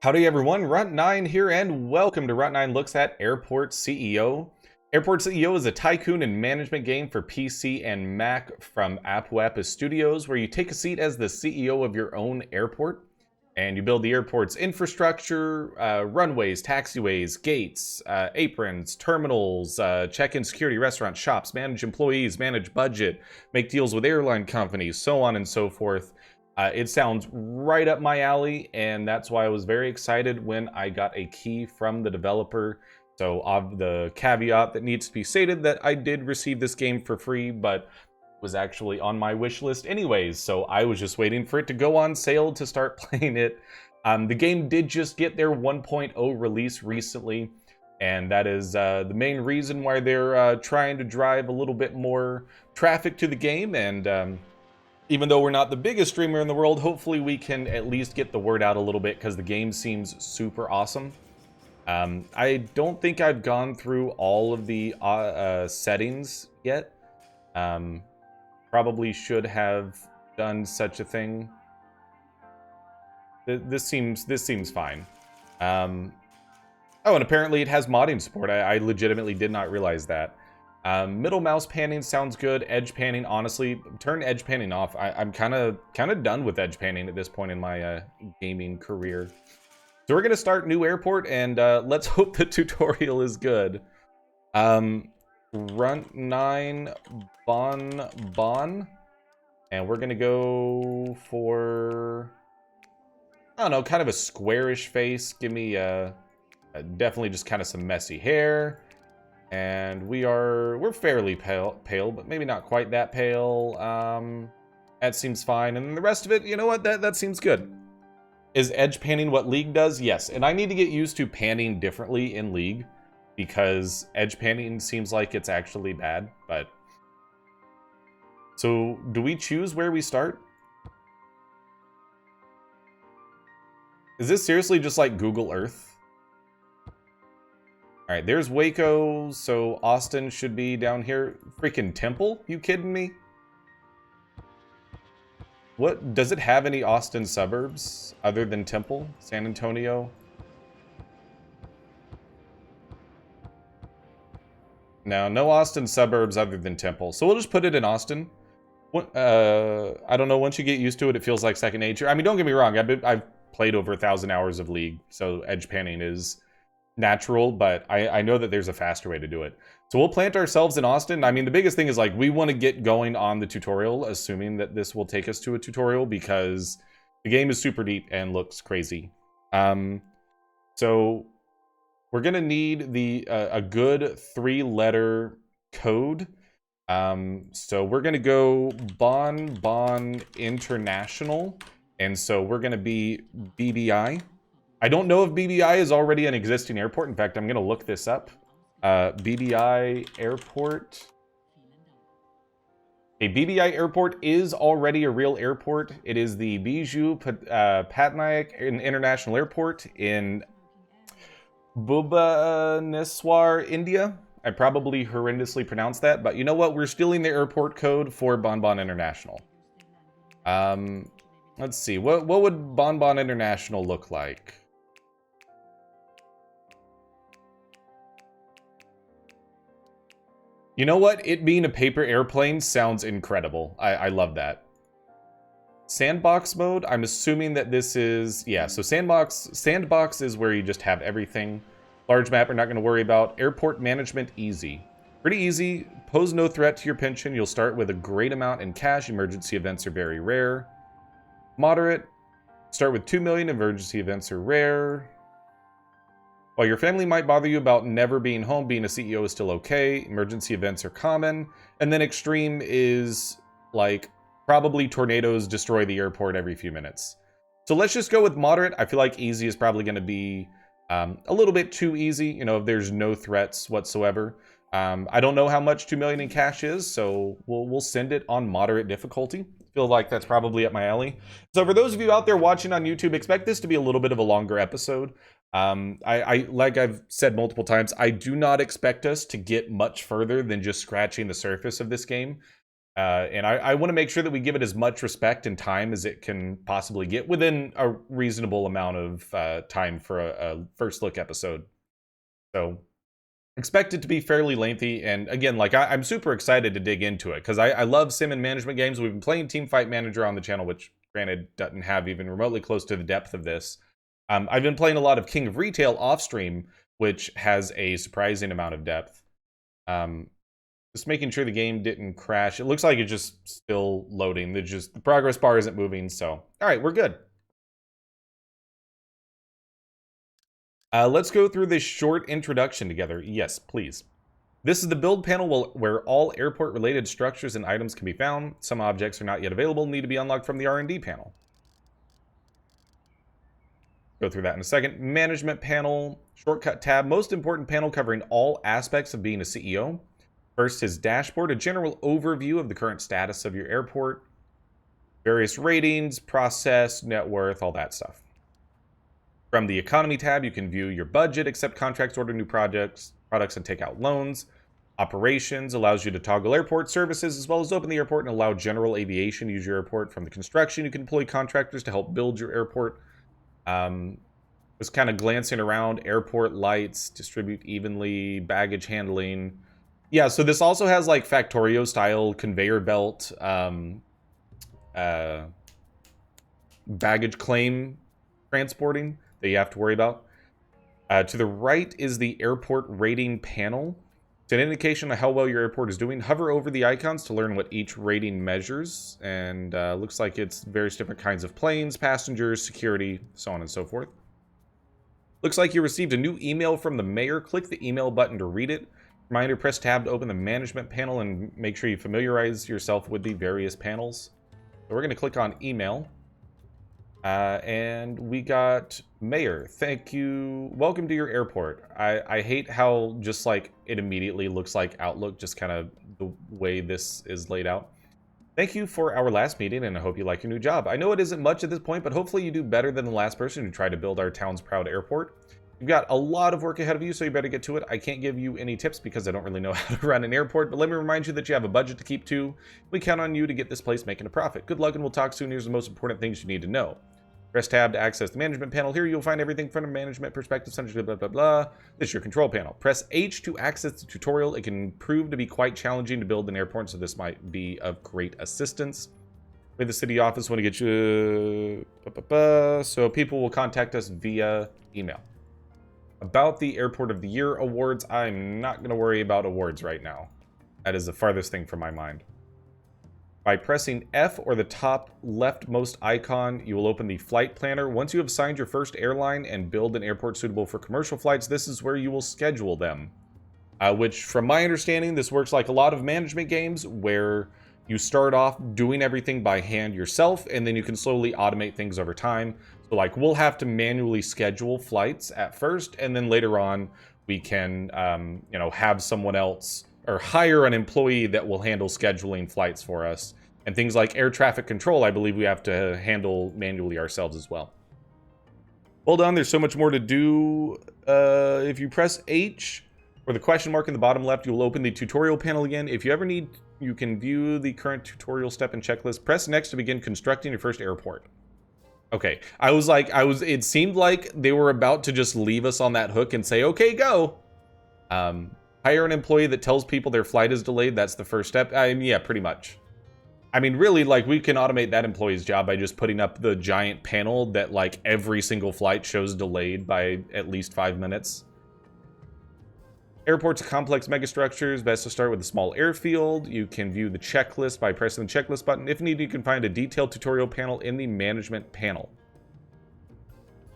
Howdy everyone, Runt9 here and welcome to Runt9 Looks At Airport CEO. Airport CEO is a tycoon and management game for PC and Mac from Apoapis Studios where you take a seat as the CEO of your own airport and you build the airport's infrastructure, runways, taxiways, gates, aprons, terminals, check-in security, restaurants, shops, manage employees, manage budget, make deals with airline companies, so on and so forth. It sounds right up my alley, and that's why I was very excited when I got a key from the developer. So of the caveat that needs to be stated that I did receive this game for free, but was actually on my wish list anyways, so I was just waiting for it to go on sale to start playing it. The game did just get their 1.0 release recently, and that is the main reason why they're trying to drive a little bit more traffic to the game, and even though we're not the biggest streamer in the world, hopefully we can at least get the word out a little bit because the game seems super awesome. I don't think I've gone through all of the settings yet. Probably should have done such a thing. This seems fine. Oh, and apparently it has modding support. I legitimately did not realize that. Middle mouse panning sounds good. Edge panning, honestly, turn edge panning off. I'm kind of done with edge panning at this point in my gaming career. So we're gonna start new airport, and let's hope the tutorial is good. Runt9 Bon, and we're gonna go for, I don't know, kind of a squarish face. Give me definitely just kind of some messy hair. And we're fairly pale, but maybe not quite that pale. That seems fine. And the rest of it, you know what? That seems good. Is edge panning what League does? Yes. And I need to get used to panning differently in League because edge panning seems like it's actually bad. But so do we choose where we start? Is this seriously just like Google Earth? All right, there's Waco, so Austin should be down here. Freaking Temple? You kidding me? What, does it have any Austin suburbs other than Temple? San Antonio? No Austin suburbs other than Temple. So we'll just put it in Austin. I don't know, once you get used to it, it feels like second nature. I mean, don't get me wrong, I've played over 1,000 hours of League, so edge panning is natural, but I know that there's a faster way to do it. So we'll plant ourselves in Austin. I mean, the biggest thing is like we want to get going on the tutorial, assuming that this will take us to a tutorial because the game is super deep and looks crazy. So we're gonna need a good 3-letter code. So we're gonna go Bon International, and so we're gonna be BBI. I don't know if BBI is already an existing airport. In fact, I'm going to look this up. BBI Airport. A BBI Airport is already a real airport. It is the Biju Patnaik International Airport in Bhubaneswar, India. I probably horrendously pronounced that, but you know what? We're stealing the airport code for Bon International. Let's see. What would Bon International look like? You know what? It being a paper airplane sounds incredible. I love that. Sandbox mode, I'm assuming that this is, yeah, so sandbox is where you just have everything. Large map, we're not going to worry about. Airport management, easy. Pretty easy. Pose no threat to your pension. You'll start with a great amount in cash. Emergency events are very rare. Moderate. Start with 2 million. Emergency events are rare. While your family might bother you about never being home, being a CEO is still okay. Emergency events are common. And then extreme is like probably tornadoes destroy the airport every few minutes. So let's just go with moderate. I feel like easy is probably going to be a little bit too easy, you know, if there's no threats whatsoever. I don't know how much 2 million in cash is, so we'll send it on moderate difficulty. Feel like that's probably up my alley. So for those of you out there watching on YouTube, expect this to be a little bit of a longer episode. Like I've said multiple times, I do not expect us to get much further than just scratching the surface of this game. And I want to make sure that we give it as much respect and time as it can possibly get within a reasonable amount of time for a first look episode. So expect it to be fairly lengthy. And again, like I'm super excited to dig into it because I love sim and management games. We've been playing Teamfight Manager on the channel, which granted doesn't have even remotely close to the depth of this. I've been playing a lot of King of Retail off stream, which has a surprising amount of depth. Just making sure the game didn't crash. It looks like it's just still loading. The progress bar isn't moving. So, all right, we're good. Let's go through this short introduction together. Yes, please. This is the build panel where all airport-related structures and items can be found. Some objects are not yet available and need to be unlocked from the R&D panel. Go through that in a second. Management panel, shortcut tab, most important panel covering all aspects of being a CEO. First, his dashboard, a general overview of the current status of your airport, various ratings, process, net worth, all that stuff. From the economy tab, you can view your budget, accept contracts, order new products, and take out loans. Operations allows you to toggle airport services as well as open the airport and allow general aviation to use your airport. From the construction, you can employ contractors to help build your airport. Just kind of glancing around, airport lights, distribute evenly, baggage handling. Yeah, so this also has like Factorio style conveyor belt baggage claim transporting that you have to worry about. To the right is the airport rating panel. It's an indication of how well your airport is doing. Hover over the icons to learn what each rating measures. And looks like it's various different kinds of planes, passengers, security, so on and so forth. Looks like you received a new email from the mayor. Click the email button to read it. Reminder, press tab to open the management panel and make sure you familiarize yourself with the various panels. So we're going to click on email. And we got Mayor. Thank you. Welcome to your airport. I hate how just like it immediately looks like Outlook, just kind of the way this is laid out. Thank you for our last meeting, and I hope you like your new job. I know it isn't much at this point, but hopefully you do better than the last person who tried to build our town's proud airport. You've got a lot of work ahead of you, so you better get to it. I can't give you any tips because I don't really know how to run an airport, but let me remind you that you have a budget to keep to. We count on you to get this place making a profit. Good luck, and we'll talk soon. Here's the most important things you need to know. Press tab to access the management panel. Here you'll find everything from a management perspective, such as blah, blah, blah. This is your control panel. Press H to access the tutorial. It can prove to be quite challenging to build an airport, so this might be of great assistance. We have the city office want to get you... So people will contact us via email. About the Airport of the Year awards, I'm not going to worry about awards right now. That is the farthest thing from my mind. By pressing F or the top leftmost icon, you will open the flight planner. Once you have assigned your first airline and build an airport suitable for commercial flights, this is where you will schedule them. Which, from my understanding, this works like a lot of management games where you start off doing everything by hand yourself, and then you can slowly automate things over time. So, like, we'll have to manually schedule flights at first, and then later on, we can, you know, have someone else or hire an employee that will handle scheduling flights for us. And things like air traffic control, I believe we have to handle manually ourselves as well. Well done. There's so much more to do. If you press H or the question mark in the bottom left, you'll open the tutorial panel again. If you ever need, you can view the current tutorial step and checklist. Press next to begin constructing your first airport. Okay, it seemed like they were about to just leave us on that hook and say, okay, go. Hire an employee that tells people their flight is delayed. That's the first step. Yeah, pretty much. I mean, really, like, we can automate that employee's job by just putting up the giant panel that, like, every single flight shows delayed by at least 5 minutes. Airports are complex megastructures. Best to start with a small airfield. You can view the checklist by pressing the checklist button. If needed, you can find a detailed tutorial panel in the management panel.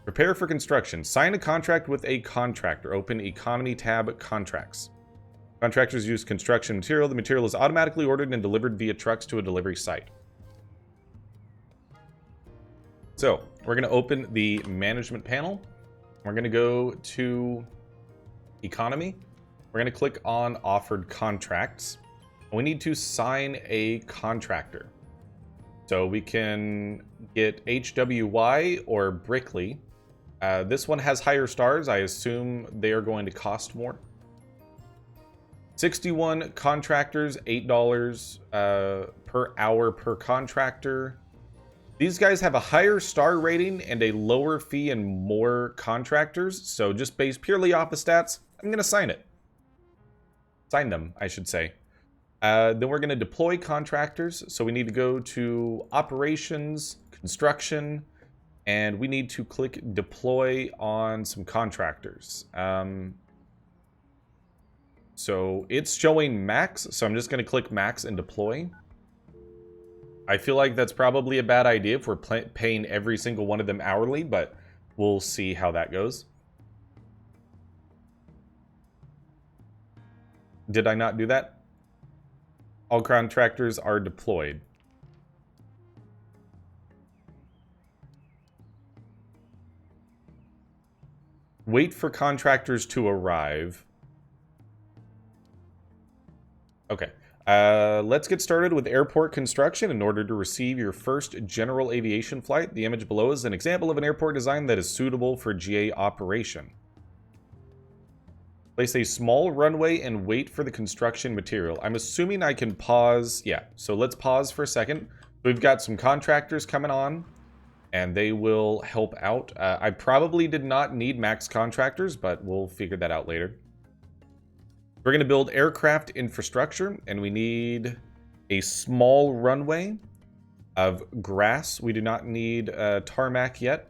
Prepare for construction. Sign a contract with a contractor. Open Economy tab, Contracts. Contractors use construction material. The material is automatically ordered and delivered via trucks to a delivery site. So, we're going to open the management panel. We're going to go to Economy. We're going to click on Offered Contracts. We need to sign a contractor. So we can get HWY or Brickley. This one has higher stars. I assume they are going to cost more. 61 contractors, $8 per hour per contractor. These guys have a higher star rating and a lower fee and more contractors. So just based purely off the stats, I'm going to sign it. Sign them, I should say. Then we're going to deploy contractors. So we need to go to operations, construction, and we need to click deploy on some contractors. So it's showing max, so I'm just going to click max and deploy. I feel like that's probably a bad idea if we're paying every single one of them hourly, but we'll see how that goes. Did I not do that? All contractors are deployed. Wait for contractors to arrive. Okay. Let's get started with airport construction. In order to receive your first general aviation flight, the image below is an example of an airport design that is suitable for GA operation. Place a small runway and wait for the construction material. I'm assuming I can pause. Yeah, so let's pause for a second. We've got some contractors coming on, and they will help out. I probably did not need max contractors, but we'll figure that out later. We're going to build aircraft infrastructure, and we need a small runway of grass. We do not need tarmac yet.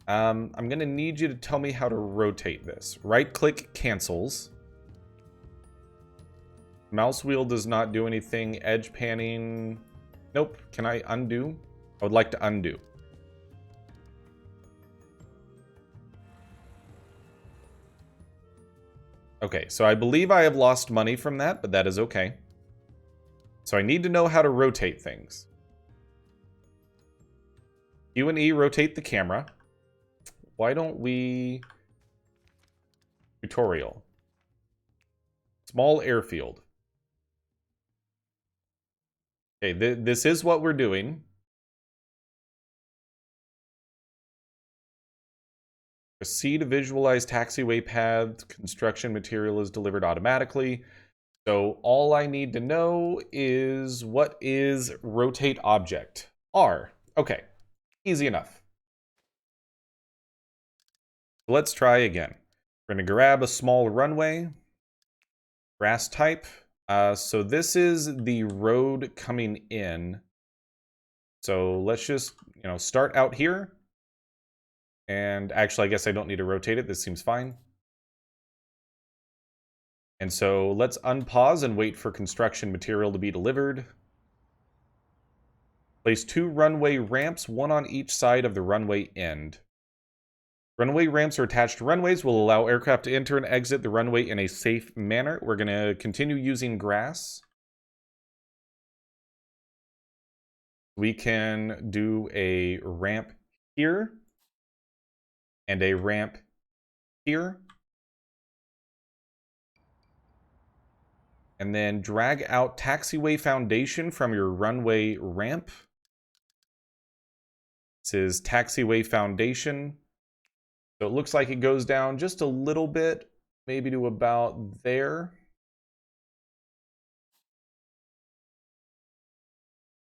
I'm going to need you to tell me how to rotate this. Right-click cancels. Mouse wheel does not do anything. Edge panning. Nope. Can I undo? I would like to undo. Okay, so I believe I have lost money from that, but that is okay. So I need to know how to rotate things. Q and E rotate the camera. Why don't we... Tutorial. Small airfield. Okay, this is what we're doing. Proceed to visualize taxiway paths. Construction material is delivered automatically. So all I need to know is what is rotate object? R. Okay, easy enough. Let's try again. We're going to grab a small runway. Grass type. So this is the road coming in. So let's just, start out here. And actually, I guess I don't need to rotate it. This seems fine. And so let's unpause and wait for construction material to be delivered. Place 2 runway ramps, one on each side of the runway end. Runway ramps are attached to runways, will allow aircraft to enter and exit the runway in a safe manner. We're going to continue using grass. We can do a ramp here and a ramp here. And then drag out taxiway foundation from your runway ramp. This is taxiway foundation. So it looks like it goes down just a little bit, maybe to about there.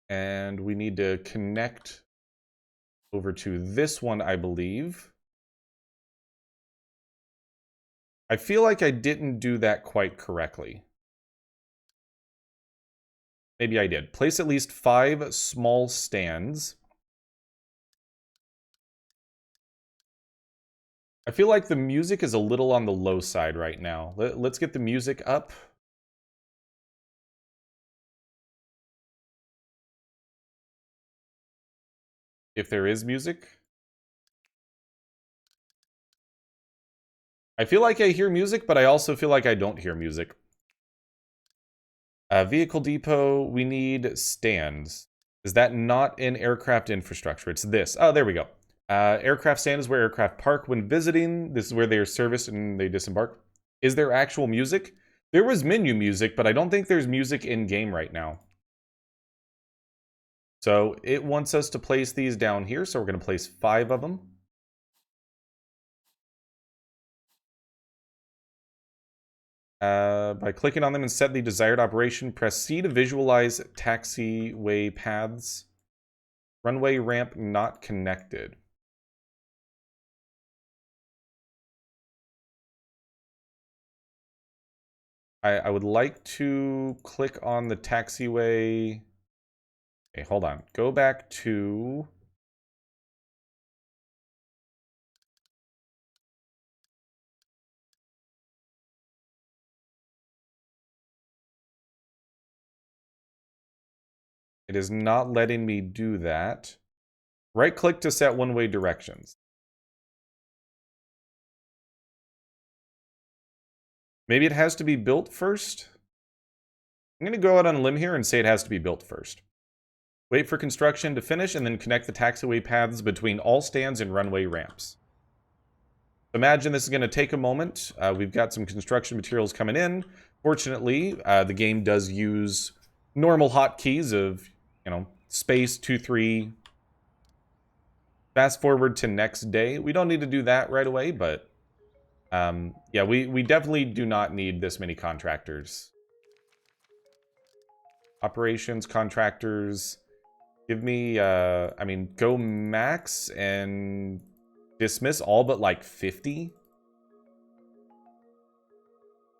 And we need to connect over to this one, I believe. I feel like I didn't do that quite correctly. Maybe I did. Place at least 5 small stands. I feel like the music is a little on the low side right now. Let's get the music up. If there is music. I feel like I hear music, but I also feel like I don't hear music. Vehicle depot, we need stands. Is that not in aircraft infrastructure? It's this. Oh, there we go. Aircraft stand is where aircraft park when visiting. This is where they are serviced and they disembark. Is there actual music? There was menu music, but I don't think there's music in-game right now. So it wants us to place these down here, so we're going to place 5 of them. By clicking on them and set the desired operation, press C to visualize taxiway paths. Runway ramp not connected. I would like to click on the taxiway. Okay, hold on. Go back to... It is not letting me do that. Right-click to set one-way directions. Maybe it has to be built first? I'm going to go out on a limb here and say it has to be built first. Wait for construction to finish and then connect the taxiway paths between all stands and runway ramps. Imagine this is going to take a moment. We've got some construction materials coming in. Fortunately, the game does use normal hotkeys of, space, 2, 3. Fast forward to next day. We don't need to do that right away, but yeah, we definitely do not need this many contractors. Operations, contractors. Give me, go max and dismiss all but like 50.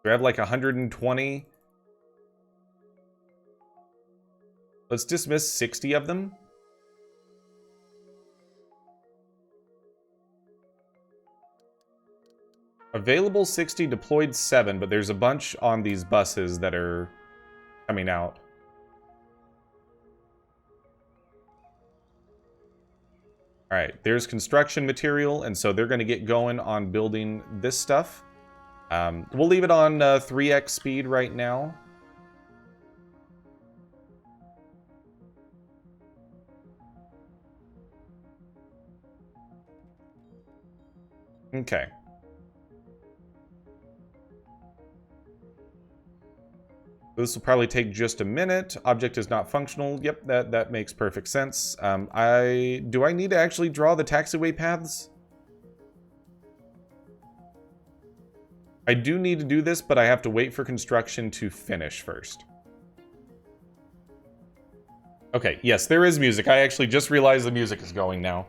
We have like 120. Let's dismiss 60 of them. Available 60, deployed 7, but there's a bunch on these buses that are coming out. Alright, there's construction material, and so they're going to get going on building this stuff. We'll leave it on 3x speed right now. Okay. This will probably take just a minute. Object is not functional. Yep, that makes perfect sense. Do I need to actually draw the taxiway paths? I do need to do this, but I have to wait for construction to finish first. Okay, yes, there is music. I actually just realized the music is going now.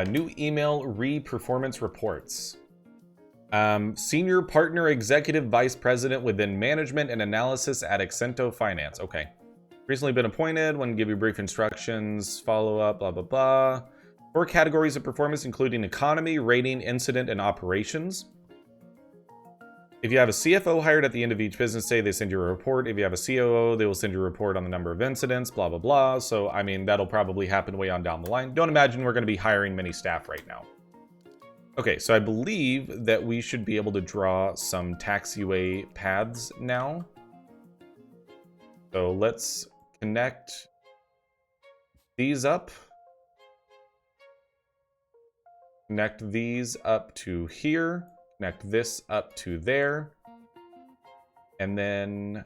New email re-performance reports. Senior Partner Executive Vice President within Management and Analysis at Accento Finance. Okay. Recently been appointed. Want to give you brief instructions. Follow up, blah, blah, blah. 4 categories of performance, including economy, rating, incident, and operations. If you have a CFO hired at the end of each business day, they send you a report. If you have a COO, they will send you a report on the number of incidents, blah, blah, blah. So, I mean, that'll probably happen way on down the line. Don't imagine we're going to be hiring many staff right now. Okay, so I believe that we should be able to draw some taxiway paths now. So let's connect these up. Connect these up to here. Connect this up to there. And then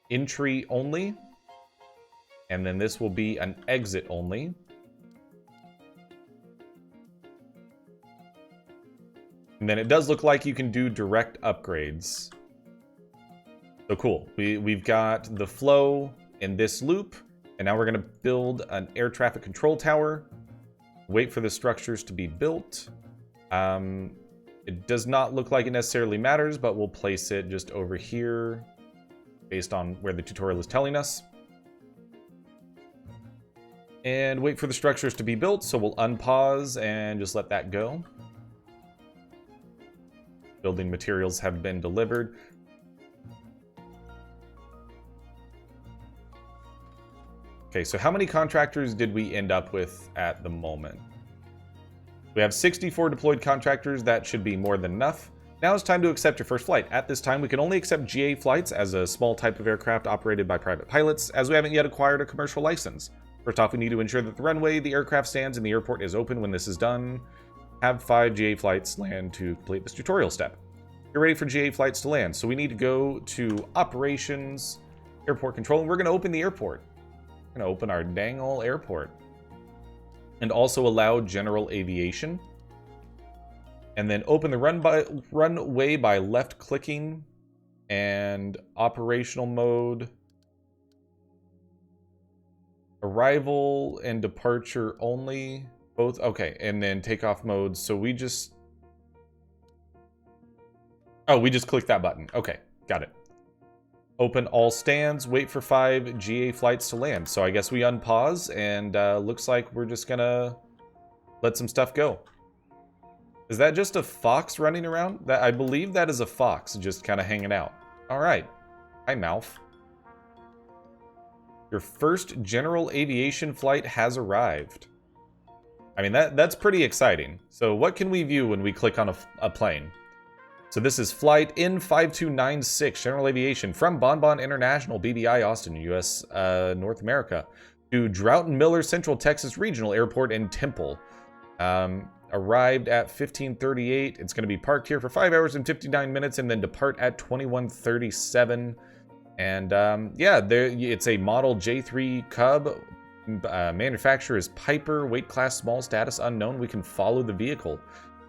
entry only. And then this will be an exit only. And then it does look like you can do direct upgrades. So cool. We've got the flow in this loop. And now we're going to build an air traffic control tower. Wait for the structures to be built. It does not look like it necessarily matters, but we'll place it just over here based on where the tutorial is telling us. And wait for the structures to be built, so we'll unpause and just let that go. Building materials have been delivered. Okay, so how many contractors did we end up with at the moment? We have 64 deployed contractors. That should be more than enough. Now it's time to accept your first flight. At this time, we can only accept GA flights as a small type of aircraft operated by private pilots, as we haven't yet acquired a commercial license. First off, we need to ensure that the runway, the aircraft stands, and the airport is open when this is done. Have 5 GA flights land to complete this tutorial step. You're ready for GA flights to land, so we need to go to Operations, Airport Control, and we're going to open the airport. We're going to open our dang old airport. and also allow general aviation. And then open the runway by left clicking, and operational mode, arrival and departure only, both. Okay, and then takeoff mode. So we just, oh, we just clicked that button. Okay, got it. Open all stands, wait for 5 GA flights to land. So I guess we unpause, and looks like we're just gonna let some stuff go. Is that just a fox running around? That, I believe that is a fox just kind of hanging out. All right. Hi, Mouth. Your first general aviation flight has arrived. I mean, that's pretty exciting. So what can we view when we click on a plane? So this is flight N5296, general aviation from Bonbon International, BBI, Austin, U.S., North America, to Droughton Miller Central Texas Regional Airport in Temple. Arrived at 15:38. It's going to be parked here for 5 hours and 59 minutes and then depart at 21:37. And yeah, it's a model J3 Cub. Manufacturer is Piper. Weight class small. Status unknown. We can follow the vehicle.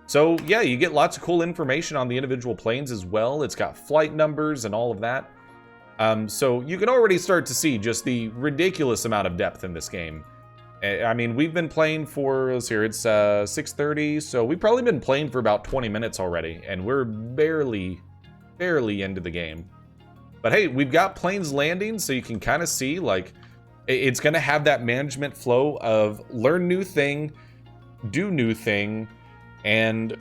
So yeah, you get lots of cool information on the individual planes as well. It's got flight numbers and all of that. So you can already start to see just the ridiculous amount of depth in this game. I mean, we've been playing for, let's hear, it's 6:30, so we've probably been playing for about 20 minutes already, and we're barely into the game. But hey, we've got planes landing, so you can kind of see, like, it's going to have that management flow of learn new thing, do new thing, and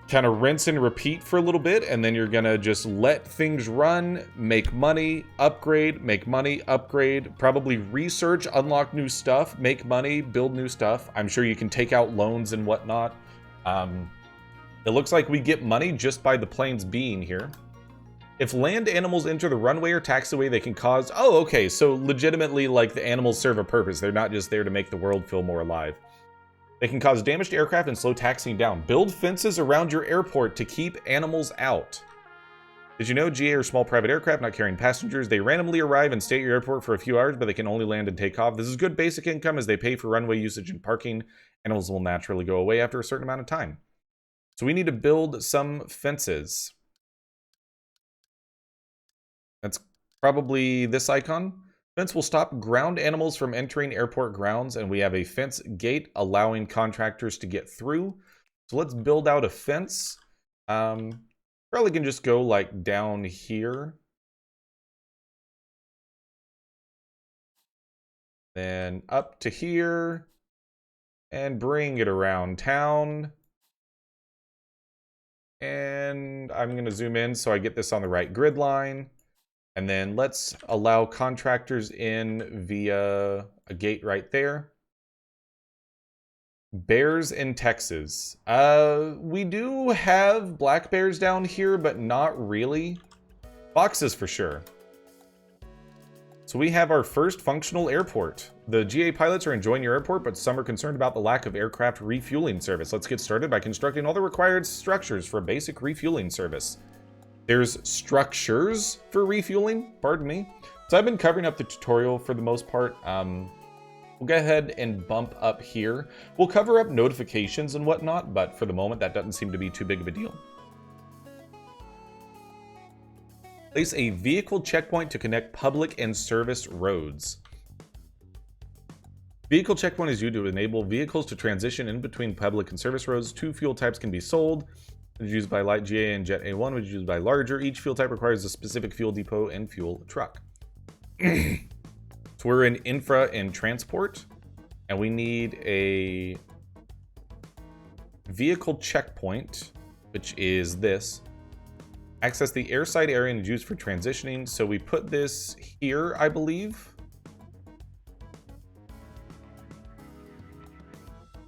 kind of rinse and repeat for a little bit, and then you're gonna just let things run, make money, upgrade, make money, upgrade, probably research, unlock new stuff, make money, build new stuff. I'm sure you can take out loans and whatnot. It looks like we get money just by the planes being here. If land animals enter the runway or taxiway, they can cause... Oh, okay, so legitimately, like, the animals serve a purpose. They're not just there to make the world feel more alive. They can cause damage to aircraft and slow taxiing down. Build fences around your airport to keep animals out. Did you know GA are small private aircraft not carrying passengers? They randomly arrive and stay at your airport for a few hours, but they can only land and take off. This is good basic income as they pay for runway usage and parking. Animals will naturally go away after a certain amount of time. So we need to build some fences. That's probably this icon. Fence will stop ground animals from entering airport grounds, and we have a fence gate allowing contractors to get through. So let's build out a fence. Probably can just go like down here. Then up to here. And bring it around town. And I'm going to zoom in so I get this on the right grid line. And then let's allow contractors in via a gate right there. Bears in Texas. We do have black bears down here, but not really. Foxes for sure. So we have our first functional airport. The GA pilots are enjoying your airport, but some are concerned about the lack of aircraft refueling service. Let's get started by constructing all the required structures for a basic refueling service. There's structures for refueling, pardon me. So I've been covering up the tutorial for the most part. We'll go ahead and bump up here. We'll cover up notifications and whatnot, but for the moment, that doesn't seem to be too big of a deal. Place a vehicle checkpoint to connect public and service roads. Vehicle checkpoint is used to enable vehicles to transition in between public and service roads. 2 fuel types can be sold. Which is used by light GA and Jet A1, which is used by larger. Each fuel type requires a specific fuel depot and fuel truck. So we're in infra and transport, and we need a vehicle checkpoint, which is this. Access the airside area and is used for transitioning. So we put this here, I believe.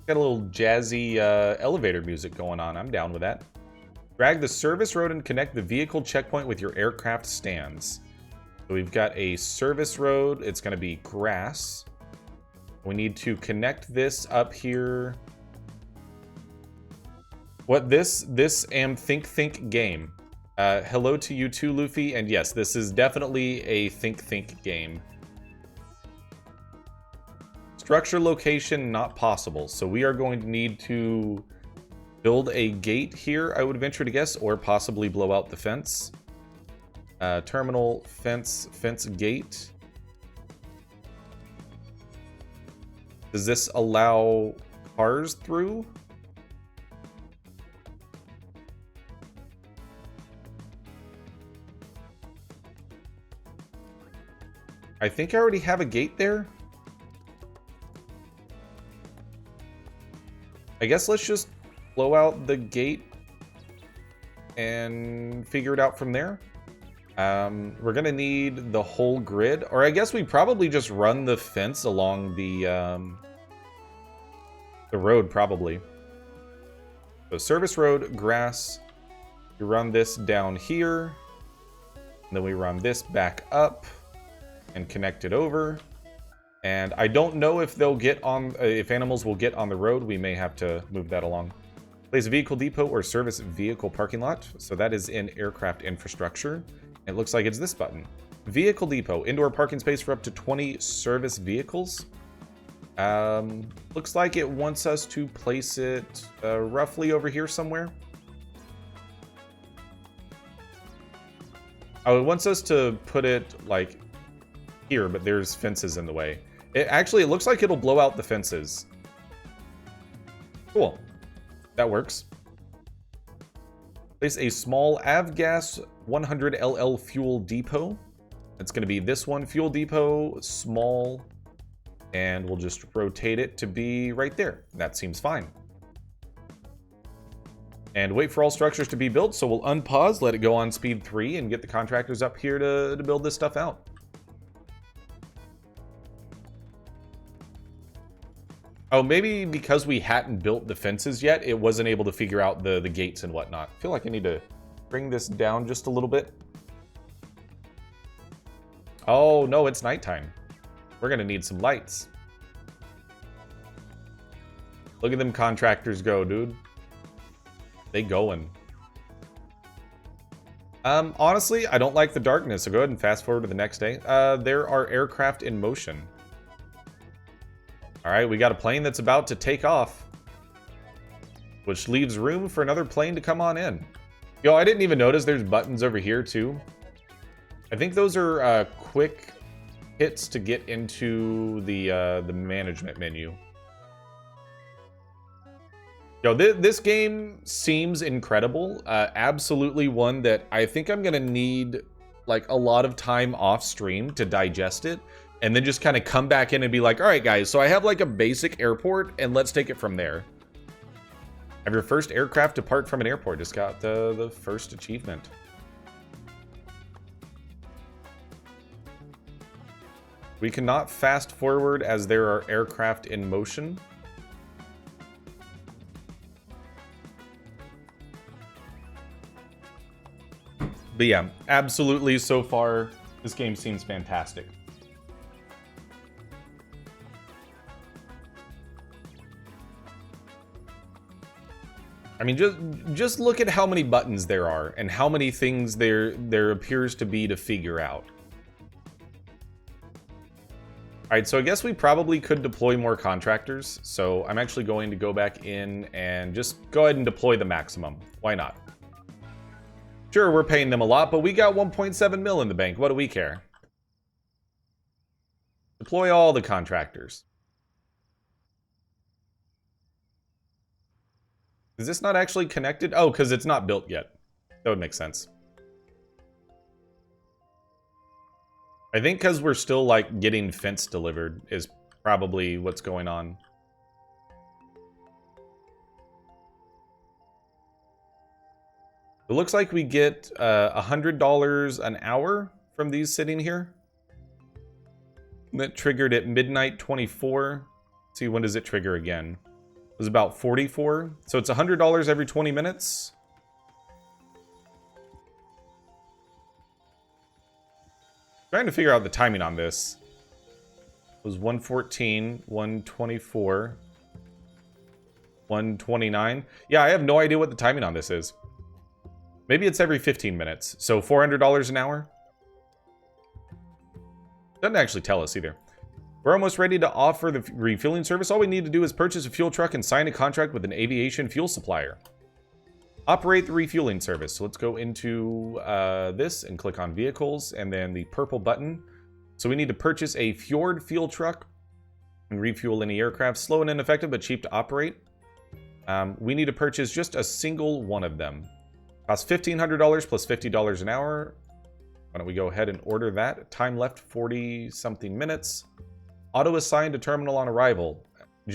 Got a little jazzy elevator music going on. I'm down with that. Drag the service road and connect the vehicle checkpoint with your aircraft stands. So we've got a service road. It's going to be grass. We need to connect this up here. What this am think game. Hello to you too, Luffy. And yes, this is definitely a think game. structure location not possible. So we are going to need to build a gate here, I would venture to guess, or possibly blow out the fence. Terminal, fence, gate. Does this allow cars through? I think I already have a gate there. I guess let's just blow out the gate and figure it out from there. We're gonna need the whole grid, or I guess we probably just run the fence along the road, probably. So service road, grass. We run this down here, and then we run this back up and connect it over. And I don't know if they'll get on, if animals will get on the road. We may have to move that along. Place a vehicle depot or service vehicle parking lot. So that is in aircraft infrastructure. It looks like it's this button. Vehicle depot, indoor parking space for up to 20 service vehicles. Looks like it wants us to place it roughly over here somewhere. Oh, it wants us to put it like here, but there's fences in the way. It looks like it'll blow out the fences. Cool. That works. Place a small avgas 100 LL fuel depot. It's going to be this one, fuel depot, small, and we'll just rotate it to be right there. That seems fine. And wait for all structures to be built, so we'll unpause, let it go on speed 3, and get the contractors up here to build this stuff out. Oh, maybe because we hadn't built the fences yet, it wasn't able to figure out the gates and whatnot. I feel like I need to bring this down just a little bit. Oh, no, it's nighttime. We're going to need some lights. Look at them contractors go, dude. They going. Honestly, I don't like the darkness, so go ahead and fast forward to the next day. There are aircraft in motion. All right, we got a plane that's about to take off, which leaves room for another plane to come on in. Yo, I didn't even notice there's buttons over here too. I think those are quick hits to get into the management menu. Yo, this game seems incredible. Absolutely one that I think I'm gonna need like a lot of time off stream to digest it, and then just kind of come back in and be like, all right, guys, so I have like a basic airport, and let's take it from there. Have your first aircraft depart from an airport. Just got the first achievement. We cannot fast forward as there are aircraft in motion. But yeah, absolutely, so far, this game seems fantastic. I mean, just look at how many buttons there are and how many things there appears to be to figure out. All right, so I guess we probably could deploy more contractors. So I'm actually going to go back in and just go ahead and deploy the maximum. Why not? Sure, we're paying them a lot, but we got 1.7 mil in the bank. What do we care? Deploy all the contractors. Is this not actually connected? Oh, because it's not built yet. That would make sense. I think because we're still, like, getting fence delivered is probably what's going on. It looks like we get $100 an hour from these sitting here. That triggered at midnight 24. Let's see, when does it trigger again? It was about 44. So it's $100 every 20 minutes. Trying to figure out the timing on this. It was 114, 124, 129. Yeah, I have no idea what the timing on this is. Maybe it's every 15 minutes. So $400 an hour? Doesn't actually tell us either. We're almost ready to offer the refueling service. All we need to do is purchase a fuel truck and sign a contract with an aviation fuel supplier. Operate the refueling service. So let's go into this and click on vehicles and then the purple button. So we need to purchase a Fjord fuel truck and refuel any aircraft. Slow and ineffective, but cheap to operate. We need to purchase just a single one of them. Costs $1,500 plus $50 an hour. Why don't we go ahead and order that? Time left 40 something minutes. Auto assigned to terminal on arrival. We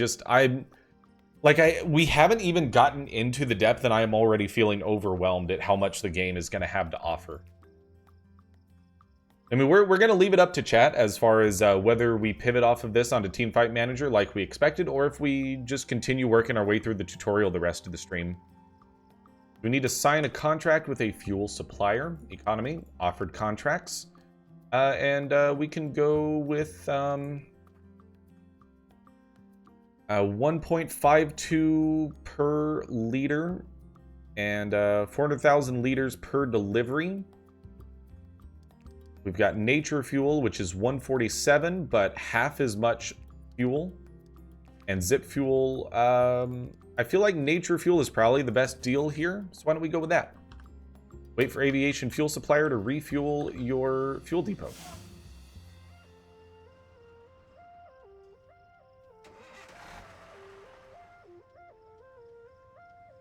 haven't even gotten into the depth and I am already feeling overwhelmed at how much the game is going to have to offer. I mean, we're going to leave it up to chat as far as whether we pivot off of this onto Teamfight Manager like we expected, or if we just continue working our way through the tutorial the rest of the stream. We need to sign a contract with a fuel supplier. Economy, offered contracts. And we can go with 1.52 per liter and 400,000 liters per delivery. We've got nature fuel, which is 147, but half as much fuel. And zip fuel, I feel like nature fuel is probably the best deal here, so why don't we go with that? Wait for aviation fuel supplier to refuel your fuel depot.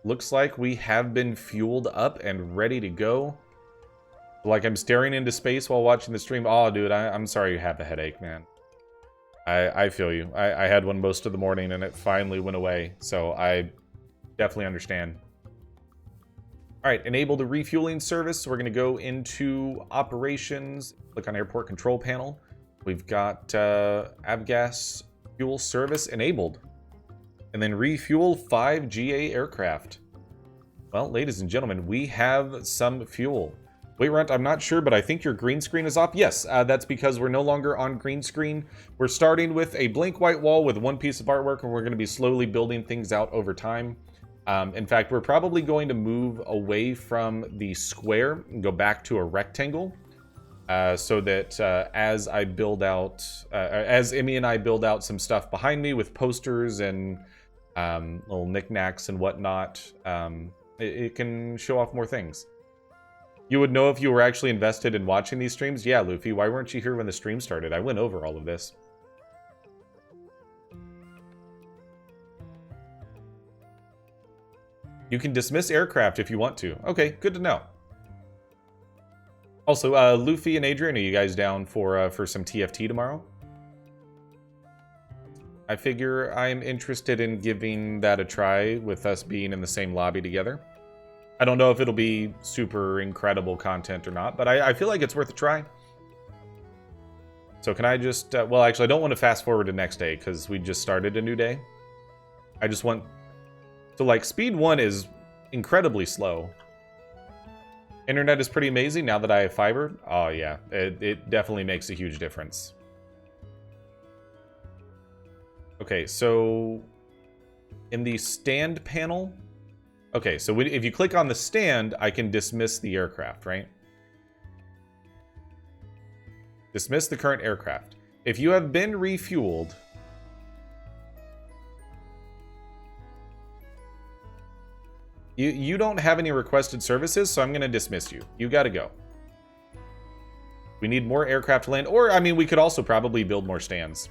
Looks like we have been fueled up and ready to go. Like I'm staring into space while watching the stream. Oh, dude, I'm sorry you have a headache, man. I feel you. I had one most of the morning and it finally went away. So I definitely understand. All right, enable the refueling service. So we're going to go into operations. Click on airport control panel. We've got avgas fuel service enabled. And then refuel 5 GA aircraft. Well, ladies and gentlemen, we have some fuel. Wait, Runt, I'm not sure, but I think your green screen is off. Yes, that's because we're no longer on green screen. We're starting with a blank white wall with one piece of artwork, and we're going to be slowly building things out over time. In fact, we're probably going to move away from the square and go back to a rectangle. So that as I build out, as Emmy and I build out some stuff behind me with posters and little knickknacks and whatnot, it can show off more things. You would know if you were actually invested in watching these streams. Yeah, Luffy, why weren't you here when the stream started? I went over all of this. You can dismiss aircraft if you want to. Okay, good to know. Also, Luffy and Adrian, are you guys down for some TFT tomorrow? I figure I'm interested in giving that a try with us being in the same lobby together. I don't know if it'll be super incredible content or not, but I feel like it's worth a try. So can I just... well, actually, I don't want to fast forward to next day because we just started a new day. I just want... So, like, speed 1 is incredibly slow. Internet is pretty amazing now that I have fiber. Oh, yeah. It definitely makes a huge difference. Okay, so... in the stand panel... Okay, so if you click on the stand, I can dismiss the aircraft, right? Dismiss the current aircraft. If you have been refueled... You don't have any requested services, so I'm going to dismiss you. You got to go. We need more aircraft to land. Or, I mean, we could also probably build more stands.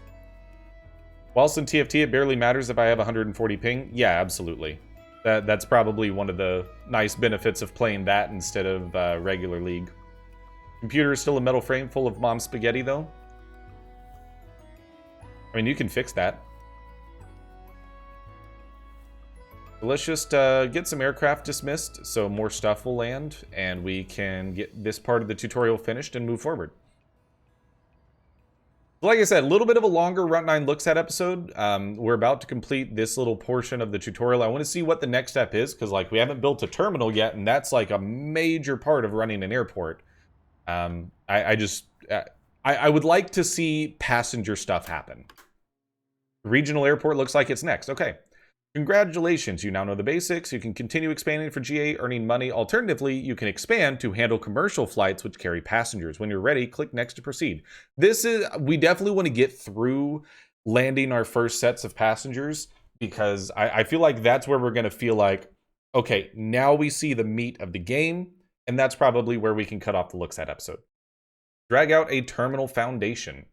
Whilst in TFT, it barely matters if I have 140 ping. Yeah, absolutely. That's probably one of the nice benefits of playing that instead of regular League. Computer is still a metal frame full of mom's spaghetti, though. I mean, you can fix that. Let's just get some aircraft dismissed so more stuff will land and we can get this part of the tutorial finished and move forward. Like I said, a little bit of a longer Runt9 Looks At episode. We're about to complete this little portion of the tutorial. I want to see what the next step is because like we haven't built a terminal yet and that's like a major part of running an airport. I would like to see passenger stuff happen. Regional airport looks like it's next. Okay. Congratulations, you now know the basics. You can continue expanding for GA, earning money. Alternatively, you can expand to handle commercial flights which carry passengers. When you're ready, click next to proceed. We definitely want to get through landing our first sets of passengers, because I feel like that's where we're going to feel like, okay, now we see the meat of the game, and that's probably where we can cut off the Looks At episode. Drag out a terminal foundation.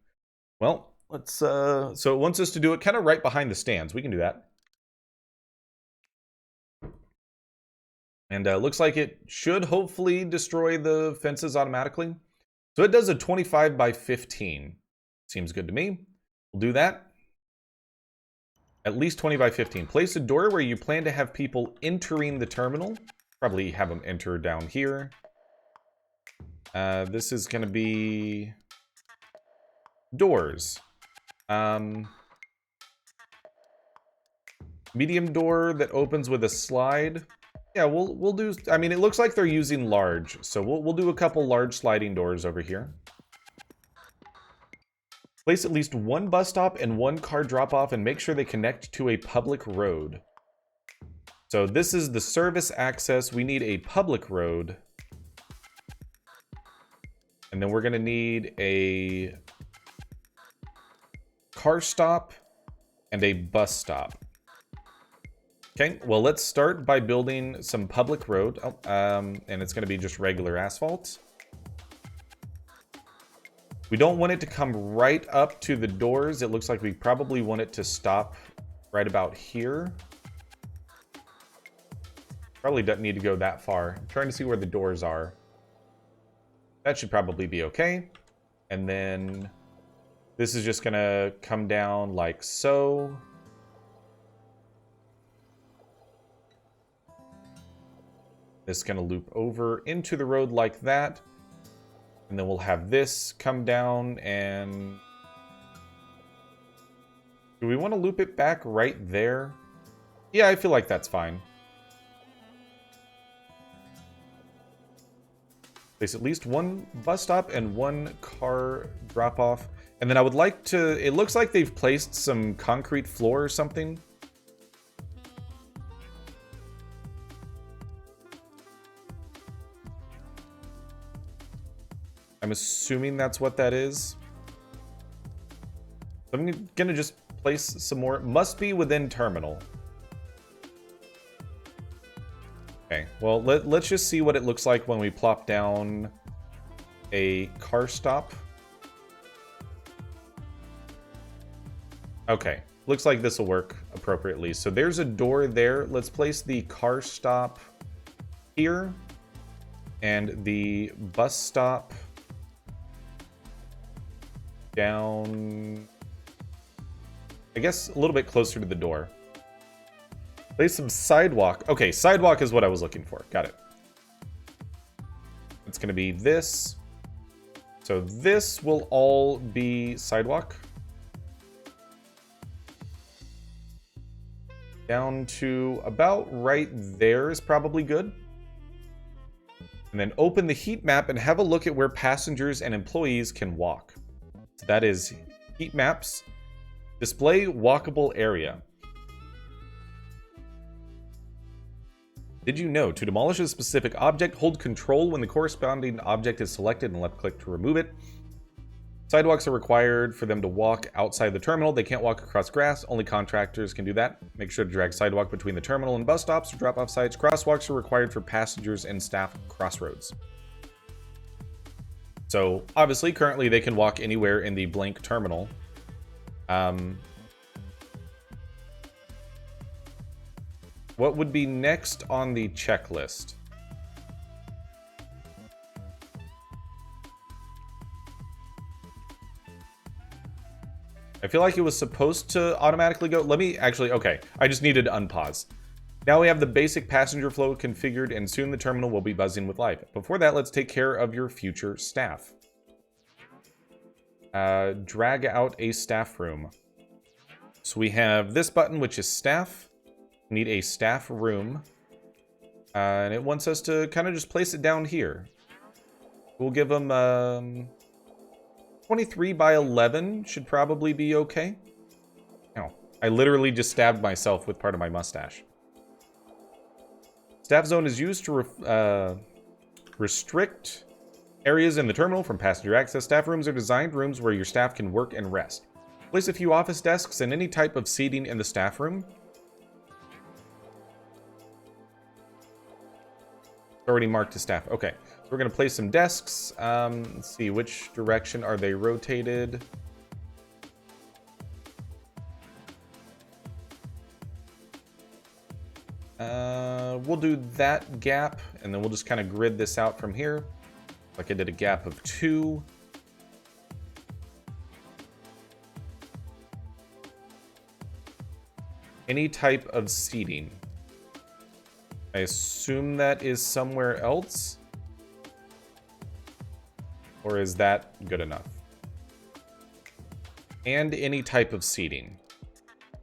Well, let's, so it wants us to do it kind of right behind the stands. We can do that. And looks like it should hopefully destroy the fences automatically. So it does a 25 by 15. Seems good to me. We'll do that. At least 20 by 15. Place a door where you plan to have people entering the terminal. Probably have them enter down here. This is going to be doors. Medium door that opens with a slide. Yeah, we'll do. I mean, it looks like they're using large, so we'll do a couple large sliding doors over here. Place at least one bus stop and one car drop-off, and make sure they connect to a public road. So this is the service access. We need a public road. And then we're going to need a car stop and a bus stop. Okay, well, let's start by building some public road. And it's going to be just regular asphalt. We don't want it to come right up to the doors. It looks like we probably want it to stop right about here. Probably doesn't need to go that far. I'm trying to see where the doors are. That should probably be okay. And then this is just gonna come down like so. This is gonna loop over into the road like that. And then we'll have this come down and... Do we want to loop it back right there? Yeah, I feel like that's fine. Place at least one bus stop and one car drop-off. And then I would like to... It looks like they've placed some concrete floor or something. I'm assuming that's what that is. I'm gonna just place some more. Must be within terminal. Okay, well, let's just see what it looks like when we plop down a car stop. Okay, looks like this will work appropriately. So there's a door there. Let's place the car stop here and the bus stop down, I guess, a little bit closer to the door. Place some sidewalk. Okay, sidewalk is what I was looking for. Got it. It's going to be this. So this will all be sidewalk. Down to about right there is probably good. And then open the heat map and have a look at where passengers and employees can walk. So that is heat maps. Display walkable area. Did you know to demolish a specific object, hold control when the corresponding object is selected and left click to remove it? Sidewalks are required for them to walk outside the terminal. They can't walk across grass. Only contractors can do that. Make sure to drag sidewalk between the terminal and bus stops or drop-off sites. Crosswalks are required for passengers and staff crossroads. So, obviously, currently they can walk anywhere in the blank terminal. What would be next on the checklist? I feel like it was supposed to automatically go. Let me actually, okay. I just needed to unpause. Now we have the basic passenger flow configured, and soon the terminal will be buzzing with life. Before that, let's take care of your future staff. Drag out a staff room. So we have this button, which is staff. We need a staff room. And it wants us to kind of just place it down here. We'll give them 23 by 11 should probably be okay. Ow. I literally just stabbed myself with part of my mustache. Staff zone is used to restrict areas in the terminal from passenger access. Staff rooms are designed rooms where your staff can work and rest. Place a few office desks and any type of seating in the staff room. Already marked to staff. Okay, so we're going to place some desks. Let's see, which direction are they rotated? We'll do that gap, and then we'll just kind of grid this out from here. Like I did a gap of 2. Any type of seating. I assume that is somewhere else? Or is that good enough? And any type of seating.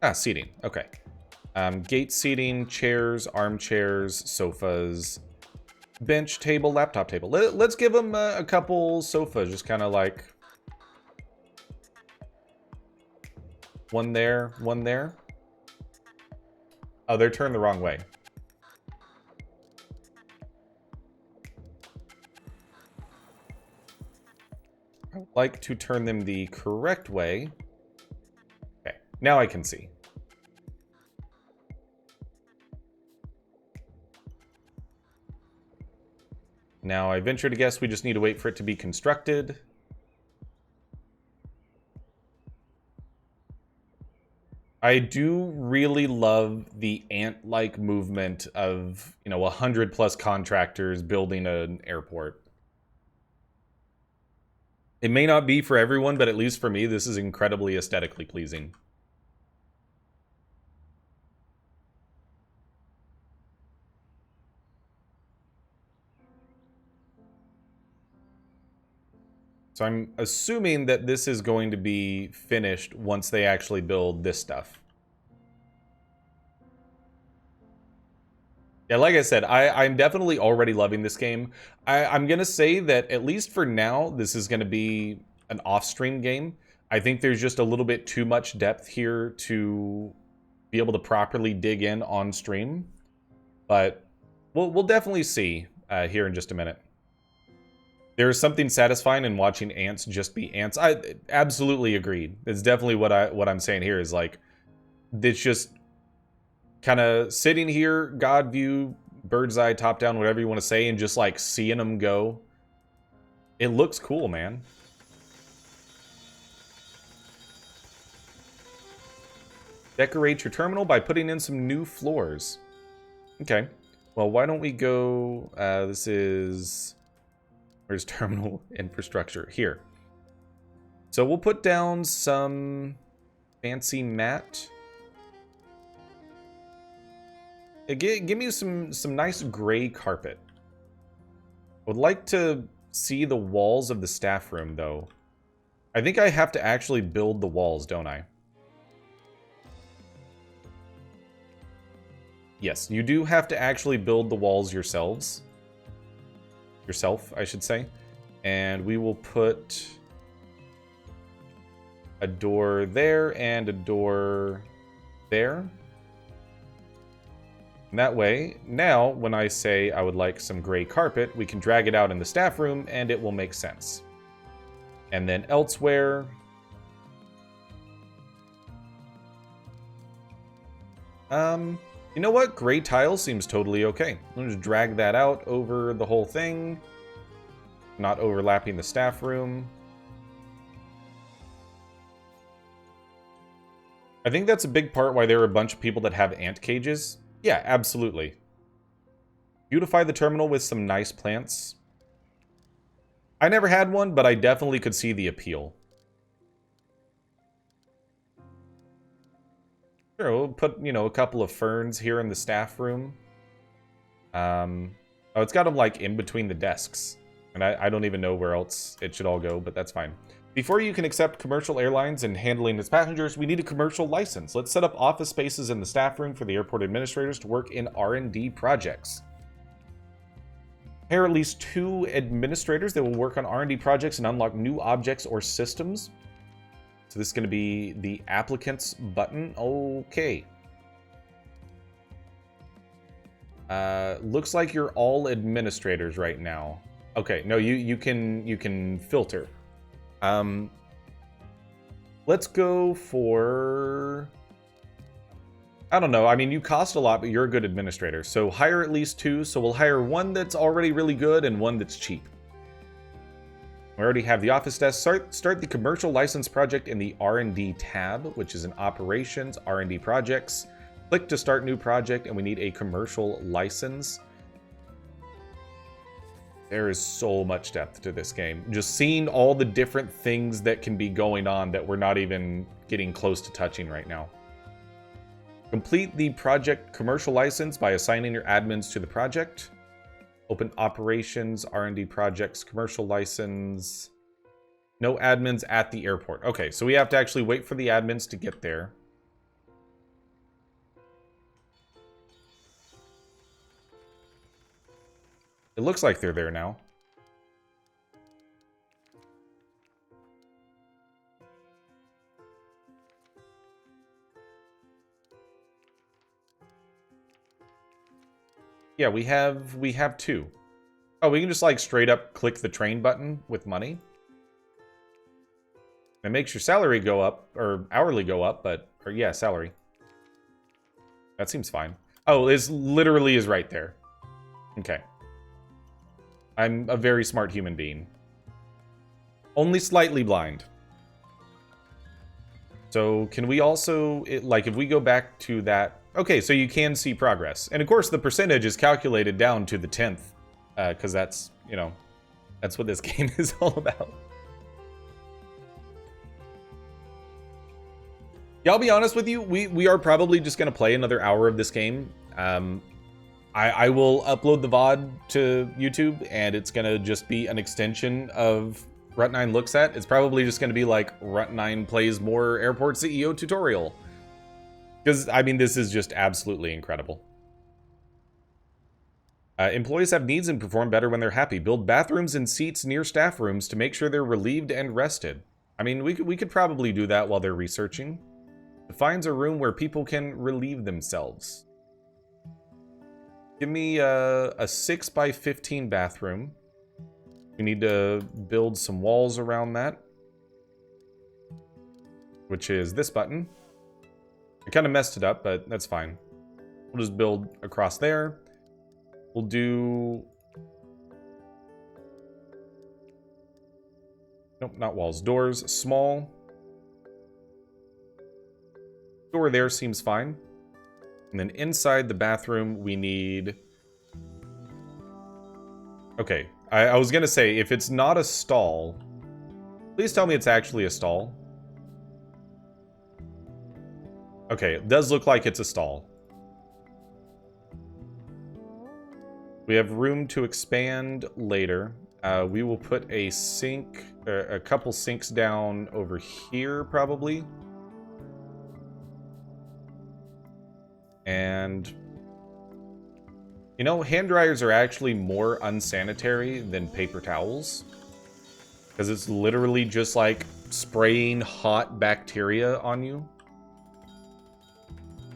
Ah, seating. Okay. Gate seating, chairs, armchairs, sofas, bench, table, laptop table. Let's give them a couple sofas, just kind of like one there, one there. Oh, they're turned the wrong way. I would like to turn them the correct way. Okay, now I can see. Now, I venture to guess we just need to wait for it to be constructed. I do really love the ant-like movement of, 100+ contractors building an airport. It may not be for everyone, but at least for me, this is incredibly aesthetically pleasing. So I'm assuming that this is going to be finished once they actually build this stuff. Yeah, like I said, I'm definitely already loving this game. I'm going to say that, at least for now, this is going to be an off-stream game. I think there's just a little bit too much depth here to be able to properly dig in on stream. But we'll definitely see here in just a minute. There is something satisfying in watching ants just be ants. I absolutely agreed. It's definitely what I'm saying here is like, it's just kind of sitting here, God view, bird's eye, top down, whatever you want to say, and just like seeing them go. It looks cool, man. Decorate your terminal by putting in some new floors. Okay. Well, why don't we go... this is... Where's terminal infrastructure? Here. So we'll put down some fancy mat. Give me some nice gray carpet. I would like to see the walls of the staff room, though. I think I have to actually build the walls, don't I? Yes, you do have to actually build the walls yourselves. Yourself, I should say. And we will put a door there and a door there. And that way, now, when I say I would like some gray carpet, we can drag it out in the staff room and it will make sense. And then elsewhere... you know what? Gray tile seems totally okay. I'll just drag that out over the whole thing. Not overlapping the staff room. I think that's a big part why there are a bunch of people that have ant cages. Yeah, absolutely. Beautify the terminal with some nice plants. I never had one, but I definitely could see the appeal. Sure, we'll put, a couple of ferns here in the staff room. Oh, it's got them, like, in between the desks. And I don't even know where else it should all go, but that's fine. Before you can accept commercial airlines and handling its passengers, we need a commercial license. Let's set up office spaces in the staff room for the airport administrators to work in R&D projects. Hire at least 2 administrators that will work on R&D projects and unlock new objects or systems. So this is going to be the applicants button. Okay. Looks like you're all administrators right now. Okay, no, you can filter. Let's go for, I don't know. I mean, you cost a lot, but you're a good administrator. So hire at least 2. So we'll hire one that's already really good and one that's cheap. We already have the office desk. Start the commercial license project in the R&D tab, which is in operations, R&D projects. Click to start new project, and we need a commercial license. There is so much depth to this game. Just seeing all the different things that can be going on that we're not even getting close to touching right now. Complete the project commercial license by assigning your admins to the project. Open operations, R&D projects, commercial license. No admins at the airport. Okay, so we have to actually wait for the admins to get there. It looks like they're there now. Yeah, we have 2. Oh, we can just like straight up click the train button with money. It makes your salary go up, or hourly go up, but, or yeah, salary. That seems fine. Oh, it literally is right there. Okay. I'm a very smart human being. Only slightly blind. So can we also, like if we go back to that, okay, so you can see progress. And of course the percentage is calculated down to the 10th, because that's, you know, that's what this game is all about. Yeah, I'll be honest with you, we are probably just going to play another hour of this game. I will upload the VOD to YouTube, and it's going to just be an extension of Runt9 Looks At. It's probably just going to be like Runt9 plays more Airport CEO tutorial. Because, I mean, this is just absolutely incredible. Employees have needs and perform better when they're happy. Build bathrooms and seats near staff rooms to make sure they're relieved and rested. I mean, we could probably do that while they're researching. Defines a room where people can relieve themselves. Give me a 6x15 bathroom. We need to build some walls around that, which is this button. I kind of messed it up, but that's fine. We'll just build across there. We'll do... Nope, not walls. Doors, small. Door there seems fine. And then inside the bathroom, we need... Okay, I was gonna say, if it's not a stall, please tell me it's actually a stall. Okay, it does look like it's a stall. We have room to expand later. We will put a sink, a couple sinks down over here, probably. And, you know, hand dryers are actually more unsanitary than paper towels. Because it's literally just like spraying hot bacteria on you.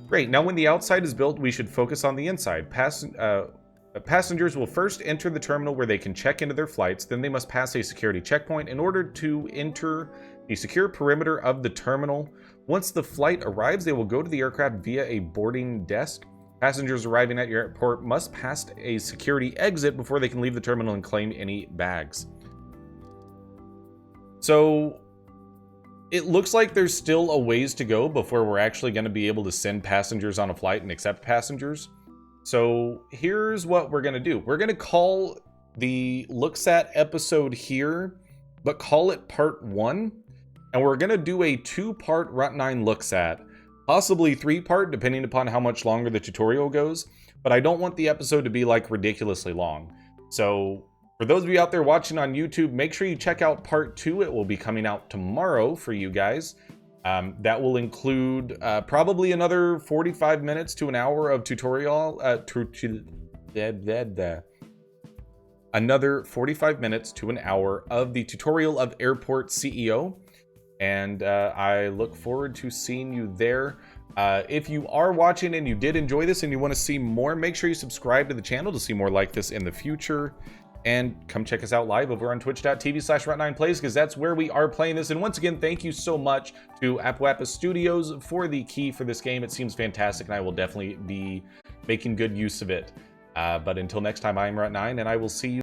Great, now when the outside is built, we should focus on the inside. Passengers will first enter the terminal where they can check into their flights, then they must pass a security checkpoint in order to enter the secure perimeter of the terminal. Once the flight arrives, they will go to the aircraft via a boarding desk. Passengers arriving at your airport must pass a security exit before they can leave the terminal and claim any bags. So it looks like there's still a ways to go before we're actually going to be able to send passengers on a flight and accept passengers. So here's what we're going to do. We're going to call the Looks At episode here, but call it part 1. And we're going to do a 2-part Runt9 Looks At, possibly 3-part, depending upon how much longer the tutorial goes. But I don't want the episode to be like ridiculously long. So for those of you out there watching on YouTube, make sure you check out part 2. It will be coming out tomorrow for you guys. That will include probably another 45 minutes to an hour of tutorial. Another 45 minutes to an hour of the tutorial of Airport CEO. and I look forward to seeing you there. If you are watching and you did enjoy this and you want to see more, make sure you subscribe to the channel to see more like this in the future. And come check us out live over on twitch.tv/Runt9Plays, because that's where we are playing this. And once again, thank you so much to Apoapis Studios for the key for this game. It seems fantastic, and I will definitely be making good use of it. But until next time, I'm Runt9, and I will see you